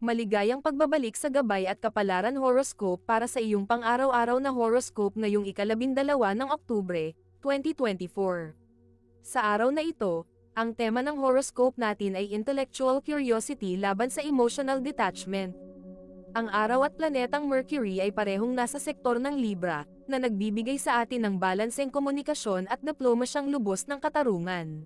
Maligayang pagbabalik sa gabay at kapalaran horoscope para sa iyong pang-araw-araw na horoscope ngayong ika-12 ng Oktubre, 2024. Sa araw na ito, ang tema ng horoscope natin ay intellectual curiosity laban sa emotional detachment. Ang araw at planetang Mercury ay parehong nasa sektor ng Libra, na nagbibigay sa atin ng balanseng komunikasyon at diplomasyang lubos ng katarungan.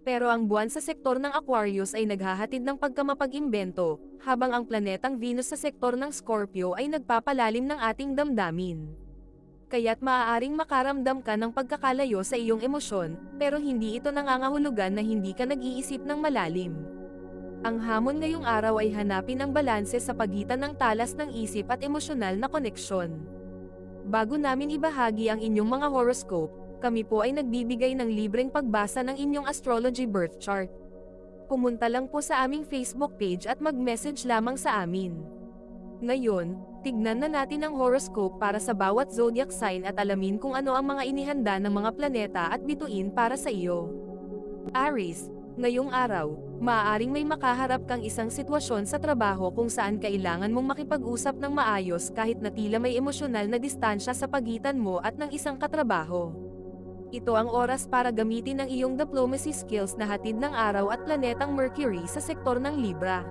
Pero ang buwan sa sektor ng Aquarius ay naghahatid ng pagkamapag-imbento, habang ang planetang Venus sa sektor ng Scorpio ay nagpapalalim ng ating damdamin. Kaya't maaaring makaramdam ka ng pagkakalayo sa iyong emosyon, pero hindi ito nangangahulugan na hindi ka nag-iisip ng malalim. Ang hamon ngayong araw ay hanapin ang balanse sa pagitan ng talas ng isip at emosyonal na koneksyon. Bago namin ibahagi ang inyong mga horoscope, kami po ay nagbibigay ng libreng pagbasa ng inyong astrology birth chart. Pumunta lang po sa aming Facebook page at mag-message lamang sa amin. Ngayon, tignan na natin ang horoscope para sa bawat zodiac sign at alamin kung ano ang mga inihanda ng mga planeta at bituin para sa iyo. Aries, ngayong araw, maaaring may makaharap kang isang sitwasyon sa trabaho kung saan kailangan mong makipag-usap ng maayos kahit na tila may emosyonal na distansya sa pagitan mo at ng isang katrabaho. Ito ang oras para gamitin ang iyong diplomacy skills na hatid ng araw at planetang Mercury sa sektor ng Libra.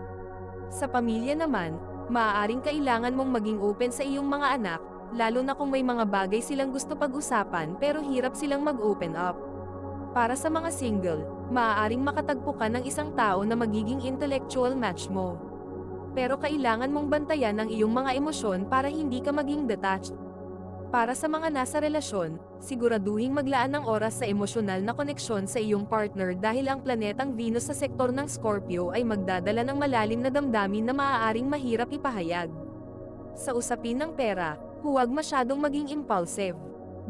Sa pamilya naman, maaaring kailangan mong maging open sa iyong mga anak, lalo na kung may mga bagay silang gusto pag-usapan pero hirap silang mag-open up. Para sa mga single, maaaring makatagpo ka ng isang tao na magiging intellectual match mo. Pero kailangan mong bantayan ang iyong mga emosyon para hindi ka maging detached. Para sa mga nasa relasyon, siguraduhing maglaan ng oras sa emosyonal na koneksyon sa iyong partner dahil ang planetang Venus sa sektor ng Scorpio ay magdadala ng malalim na damdamin na maaaring mahirap ipahayag. Sa usapin ng pera, huwag masyadong maging impulsive.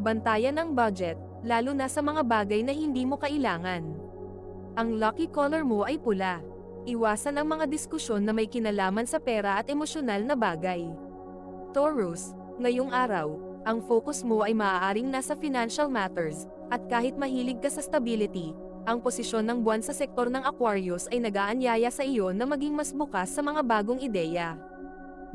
Bantayan ang budget, lalo na sa mga bagay na hindi mo kailangan. Ang lucky color mo ay pula. Iwasan ang mga diskusyon na may kinalaman sa pera at emosyonal na bagay. Taurus, ngayong araw, ang focus mo ay maaaring nasa financial matters, at kahit mahilig ka sa stability, ang posisyon ng buwan sa sektor ng Aquarius ay nag-aanyaya sa iyo na maging mas bukas sa mga bagong ideya.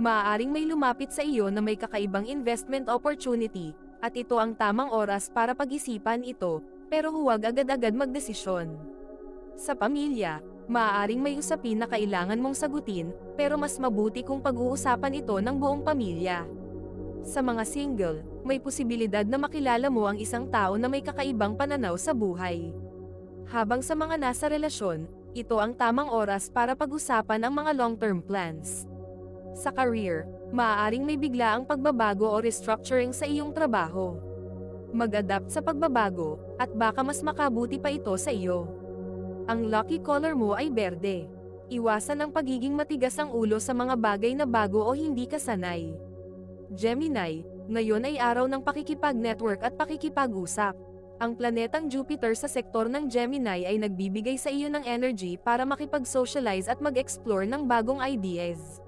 Maaaring may lumapit sa iyo na may kakaibang investment opportunity, at ito ang tamang oras para pag-isipan ito, pero huwag agad-agad magdesisyon. Sa pamilya, maaaring may usapin na kailangan mong sagutin, pero mas mabuti kung pag-uusapan ito ng buong pamilya. Sa mga single, may posibilidad na makilala mo ang isang tao na may kakaibang pananaw sa buhay. Habang sa mga nasa relasyon, ito ang tamang oras para pag-usapan ang mga long-term plans. Sa career, maaaring may biglaang pagbabago o restructuring sa iyong trabaho. Mag-adapt sa pagbabago, at baka mas makabuti pa ito sa iyo. Ang lucky color mo ay berde. Iwasan ang pagiging matigas ang ulo sa mga bagay na bago o hindi ka sanay. Gemini, ngayon ay araw ng pakikipag-network at pakikipag-usap. Ang planetang Jupiter sa sektor ng Gemini ay nagbibigay sa iyo ng energy para makipag-socialize at mag-explore ng bagong ideas.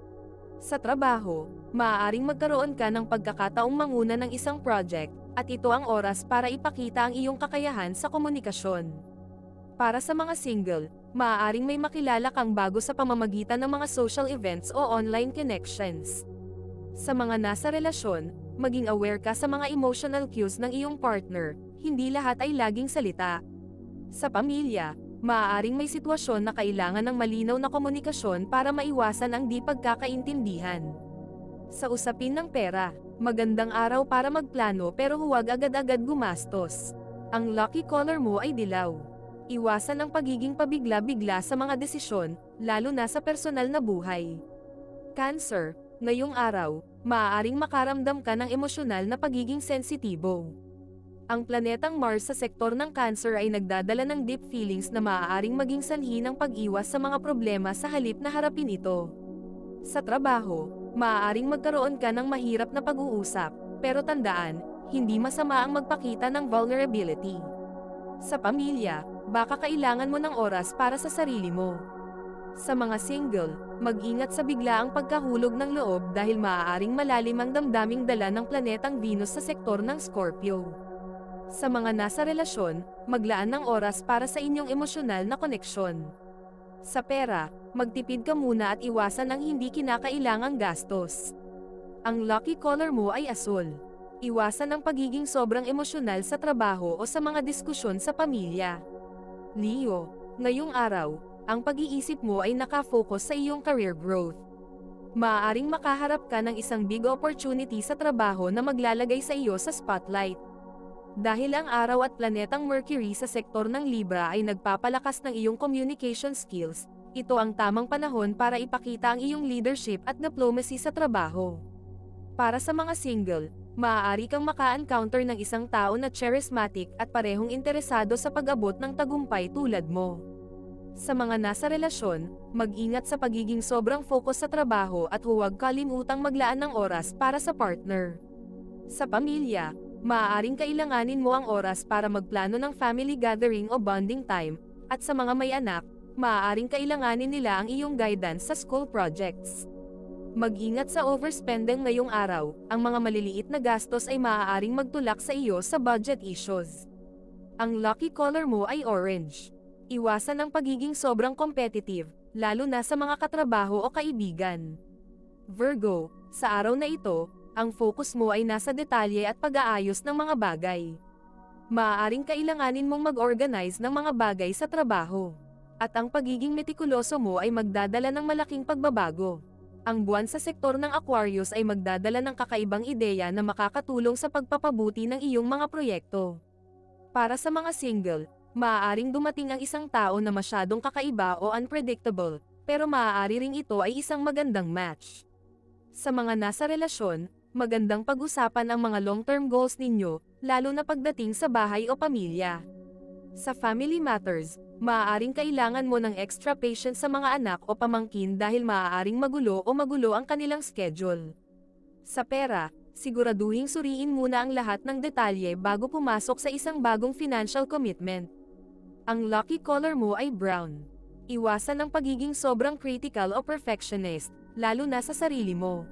Sa trabaho, maaaring magkaroon ka ng pagkakataong manguna ng isang project, at ito ang oras para ipakita ang iyong kakayahan sa komunikasyon. Para sa mga single, maaaring may makilala kang bago sa pamamagitan ng mga social events o online connections. Sa mga nasa relasyon, maging aware ka sa mga emotional cues ng iyong partner, hindi lahat ay laging salita. Sa pamilya, maaaring may sitwasyon na kailangan ng malinaw na komunikasyon para maiwasan ang di pagkakaintindihan. Sa usapin ng pera, magandang araw para magplano pero huwag agad-agad gumastos. Ang lucky color mo ay dilaw. Iwasan ang pagiging pabigla-bigla sa mga desisyon, lalo na sa personal na buhay. Cancer, ngayong araw, maaaring makaramdam ka ng emosyonal na pagiging sensitibo. Ang planetang Mars sa sektor ng Cancer ay nagdadala ng deep feelings na maaaring maging sanhi ng pag-iwas sa mga problema sa halip na harapin ito. Sa trabaho, maaaring magkaroon ka ng mahirap na pag-uusap, pero tandaan, hindi masama ang magpakita ng vulnerability. Sa pamilya, baka kailangan mo ng oras para sa sarili mo. Sa mga single, mag-ingat sa biglaang pagkahulog ng loob dahil maaaring malalim ang damdaming dala ng planetang Venus sa sektor ng Scorpio. Sa mga nasa relasyon, maglaan ng oras para sa inyong emosyonal na koneksyon. Sa pera, magtipid ka muna at iwasan ang hindi kinakailangang gastos. Ang lucky color mo ay asul. Iwasan ang pagiging sobrang emosyonal sa trabaho o sa mga diskusyon sa pamilya. Leo, ngayong araw, ang pag-iisip mo ay nakafocus sa iyong career growth. Maaaring makaharap ka ng isang big opportunity sa trabaho na maglalagay sa iyo sa spotlight. Dahil ang araw at planetang Mercury sa sektor ng Libra ay nagpapalakas ng iyong communication skills, ito ang tamang panahon para ipakita ang iyong leadership at diplomacy sa trabaho. Para sa mga single, maaari kang maka-encounter ng isang tao na charismatic at parehong interesado sa pag-abot ng tagumpay tulad mo. Sa mga nasa relasyon, mag-ingat sa pagiging sobrang focus sa trabaho at huwag kalimutang maglaan ng oras para sa partner. Sa pamilya, maaaring kailanganin mo ang oras para magplano ng family gathering o bonding time, at sa mga may anak, maaaring kailanganin nila ang iyong guidance sa school projects. Mag-ingat sa overspending ngayong araw, ang mga maliliit na gastos ay maaaring magtulak sa iyo sa budget issues. Ang lucky color mo ay orange. Iwasan ang pagiging sobrang competitive, lalo na sa mga katrabaho o kaibigan. Virgo, sa araw na ito, ang focus mo ay nasa detalye at pag-aayos ng mga bagay. Maaaring kailanganin mong mag-organize ng mga bagay sa trabaho. At ang pagiging metikuloso mo ay magdadala ng malaking pagbabago. Ang buwan sa sektor ng Aquarius ay magdadala ng kakaibang ideya na makakatulong sa pagpapabuti ng iyong mga proyekto. Para sa mga single, maaaring dumating ang isang tao na masyadong kakaiba o unpredictable, pero maaari ring ito ay isang magandang match. Sa mga nasa relasyon, magandang pag-usapan ang mga long-term goals ninyo, lalo na pagdating sa bahay o pamilya. Sa family matters, maaaring kailangan mo ng extra patience sa mga anak o pamangkin dahil maaaring magulo ang kanilang schedule. Sa pera, siguraduhing suriin muna ang lahat ng detalye bago pumasok sa isang bagong financial commitment. Ang lucky color mo ay brown. Iwasan ang pagiging sobrang critical o perfectionist, lalo na sa sarili mo.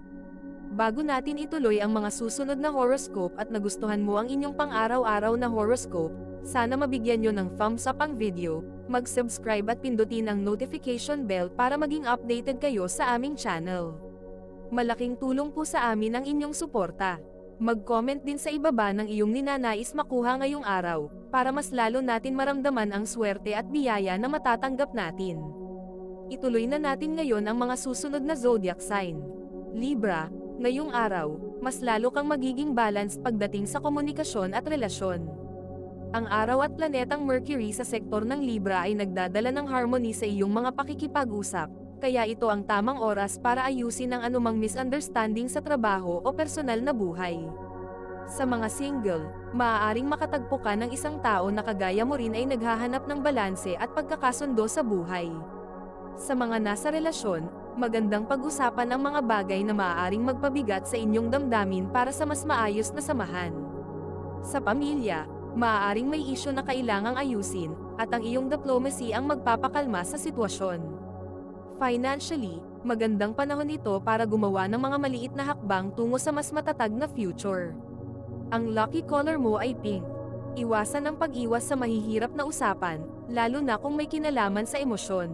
Bago natin ituloy ang mga susunod na horoscope at nagustuhan mo ang inyong pang-araw-araw na horoscope, sana mabigyan nyo ng thumbs up ang video, mag-subscribe at pindutin ang notification bell para maging updated kayo sa aming channel. Malaking tulong po sa amin ang inyong suporta. Mag-comment din sa ibaba ng iyong ninanais makuha ngayong araw, para mas lalo natin maramdaman ang swerte at biyaya na matatanggap natin. Ituloy na natin ngayon ang mga susunod na zodiac sign. Libra, ngayong araw, mas lalo kang magiging balanced pagdating sa komunikasyon at relasyon. Ang araw at planetang Mercury sa sektor ng Libra ay nagdadala ng harmony sa iyong mga pakikipag-usap, kaya ito ang tamang oras para ayusin ang anumang misunderstanding sa trabaho o personal na buhay. Sa mga single, maaaring makatagpo ka ng isang tao na kagaya mo rin ay naghahanap ng balanse at pagkakasundo sa buhay. Sa mga nasa relasyon, magandang pag-usapan ang mga bagay na maaaring magpabigat sa inyong damdamin para sa mas maayos na samahan. Sa pamilya, maaaring may isyu na kailangang ayusin, at ang iyong diplomacy ang magpapakalma sa sitwasyon. Financially, magandang panahon ito para gumawa ng mga maliit na hakbang tungo sa mas matatag na future. Ang lucky color mo ay pink. Iwasan ang pag-iwas sa mahihirap na usapan, lalo na kung may kinalaman sa emosyon.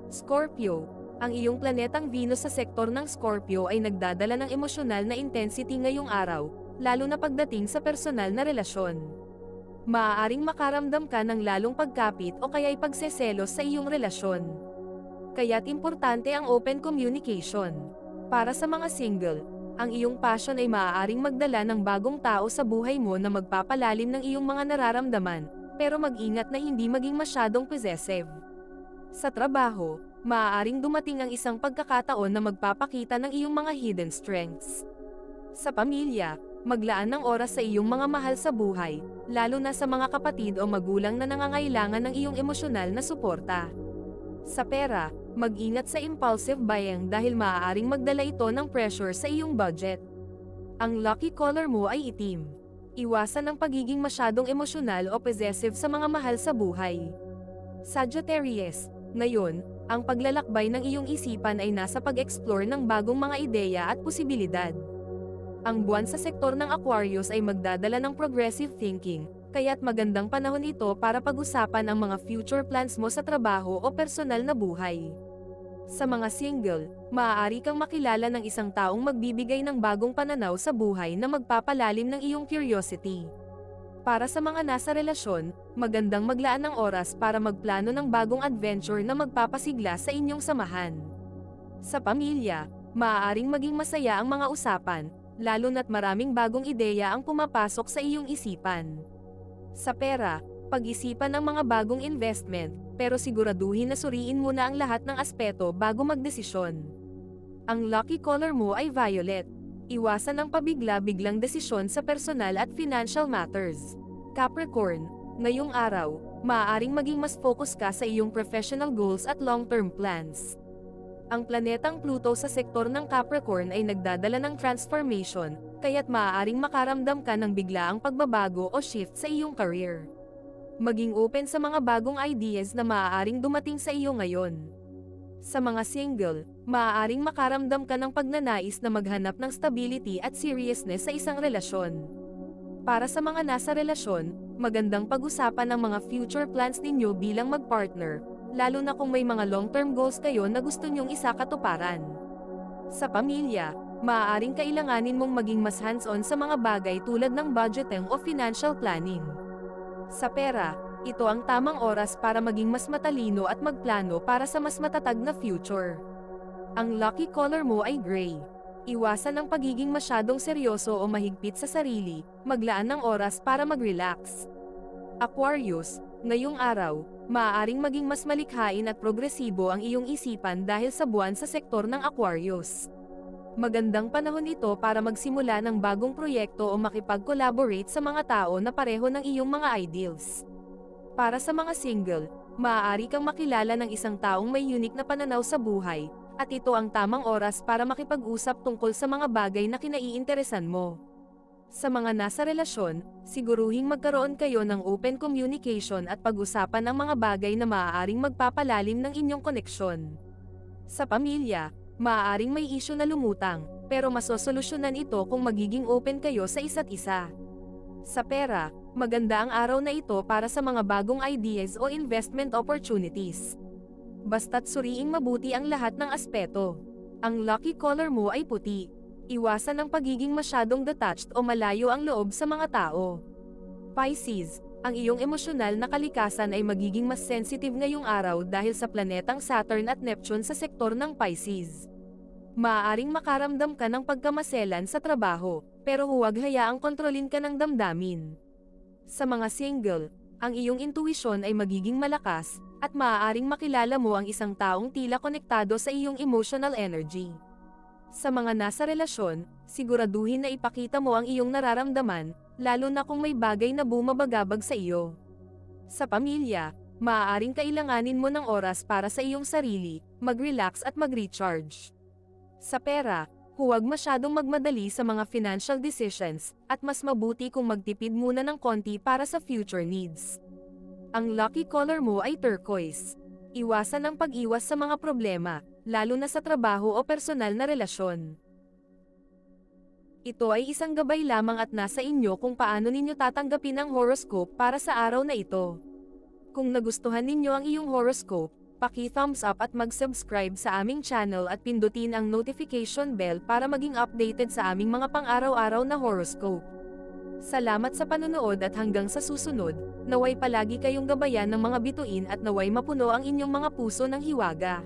Scorpio, ang iyong planetang Venus sa sektor ng Scorpio ay nagdadala ng emosyonal na intensity ngayong araw, lalo na pagdating sa personal na relasyon. Maaaring makaramdam ka ng lalong pagkapit o kaya'y pagseselos sa iyong relasyon. Kaya't importante ang open communication. Para sa mga single, ang iyong passion ay maaaring magdala ng bagong tao sa buhay mo na magpapalalim ng iyong mga nararamdaman, pero mag-ingat na hindi maging masyadong possessive. Sa trabaho, maaaring dumating ang isang pagkakataon na magpapakita ng iyong mga hidden strengths. Sa pamilya, maglaan ng oras sa iyong mga mahal sa buhay, lalo na sa mga kapatid o magulang na nangangailangan ng iyong emosyonal na suporta. Sa pera, mag-ingat sa impulsive buying dahil maaaring magdala ito ng pressure sa iyong budget. Ang lucky color mo ay itim. Iwasan ang pagiging masyadong emosyonal o possessive sa mga mahal sa buhay. Sagittarius, ngayon, ang paglalakbay ng iyong isipan ay nasa pag-explore ng bagong mga ideya at posibilidad. Ang buwan sa sektor ng Aquarius ay magdadala ng progressive thinking, kaya't magandang panahon ito para pag-usapan ang mga future plans mo sa trabaho o personal na buhay. Sa mga single, maaari kang makilala ng isang taong magbibigay ng bagong pananaw sa buhay na magpapalalim ng iyong curiosity. Para sa mga nasa relasyon, magandang maglaan ng oras para magplano ng bagong adventure na magpapasigla sa inyong samahan. Sa pamilya, maaaring maging masaya ang mga usapan, lalo na't maraming bagong ideya ang pumapasok sa iyong isipan. Sa pera, pag-isipan ang mga bagong investment, pero siguraduhin na suriin muna ang lahat ng aspeto bago magdesisyon. Ang lucky color mo ay violet. Iwasan ang pabigla-biglang desisyon sa personal at financial matters. Capricorn, ngayong araw, maaaring maging mas focus ka sa iyong professional goals at long-term plans. Ang planetang Pluto sa sektor ng Capricorn ay nagdadala ng transformation, kaya't maaaring makaramdam ka ng biglaang pagbabago o shift sa iyong career. Maging open sa mga bagong ideas na maaaring dumating sa iyo ngayon. Sa mga single, maaaring makaramdam ka ng pagnanais na maghanap ng stability at seriousness sa isang relasyon. Para sa mga nasa relasyon, magandang pag-usapan ang mga future plans ninyo bilang mag-partner, lalo na kung may mga long-term goals kayo na gusto nyong isakatuparan. Sa pamilya, maaaring kailanganin mong maging mas hands-on sa mga bagay tulad ng budgeting o financial planning. Sa pera, ito ang tamang oras para maging mas matalino at magplano para sa mas matatag na future. Ang lucky color mo ay gray. Iwasan ang pagiging masyadong seryoso o mahigpit sa sarili, maglaan ng oras para mag-relax. Aquarius, ngayong araw, maaaring maging mas malikhain at progresibo ang iyong isipan dahil sa buwan sa sektor ng Aquarius. Magandang panahon ito para magsimula ng bagong proyekto o makipag-collaborate sa mga tao na pareho ng iyong mga ideals. Para sa mga single, maaari kang makilala ng isang taong may unique na pananaw sa buhay, at ito ang tamang oras para makipag-usap tungkol sa mga bagay na kinaiinteresan mo. Sa mga nasa relasyon, siguruhing magkaroon kayo ng open communication at pag-usapan ang mga bagay na maaaring magpapalalim ng inyong koneksyon. Sa pamilya, maaaring may issue na lumutang, pero masosolusyonan ito kung magiging open kayo sa isa't isa. Sa pera, maganda ang araw na ito para sa mga bagong ideas o investment opportunities. Basta't suriing mabuti ang lahat ng aspeto. Ang lucky color mo ay puti. Iwasan ang pagiging masyadong detached o malayo ang loob sa mga tao. Pisces, ang iyong emosyonal na kalikasan ay magiging mas sensitive ngayong araw dahil sa planetang Saturn at Neptune sa sektor ng Pisces. Maaaring makaramdam ka ng pagkamaselan sa trabaho, pero huwag hayaang kontrolin ka ng damdamin. Sa mga single, ang iyong intuisyon ay magiging malakas, at maaaring makilala mo ang isang taong tila konektado sa iyong emotional energy. Sa mga nasa relasyon, siguraduhin na ipakita mo ang iyong nararamdaman, lalo na kung may bagay na bumabagabag sa iyo. Sa pamilya, maaaring kailanganin mo ng oras para sa iyong sarili, mag-relax at mag-recharge. Sa pera, huwag masyadong magmadali sa mga financial decisions, at mas mabuti kung magtipid muna ng konti para sa future needs. Ang lucky color mo ay turquoise. Iwasan ang pag-iwas sa mga problema, lalo na sa trabaho o personal na relasyon. Ito ay isang gabay lamang at nasa inyo kung paano ninyo tatanggapin ang horoscope para sa araw na ito. Kung nagustuhan ninyo ang iyong horoscope, paki-thumbs up at mag-subscribe sa aming channel at pindutin ang notification bell para maging updated sa aming mga pang-araw-araw na horoscope. Salamat sa panunood at hanggang sa susunod, naway palagi kayong gabayan ng mga bituin at naway mapuno ang inyong mga puso ng hiwaga.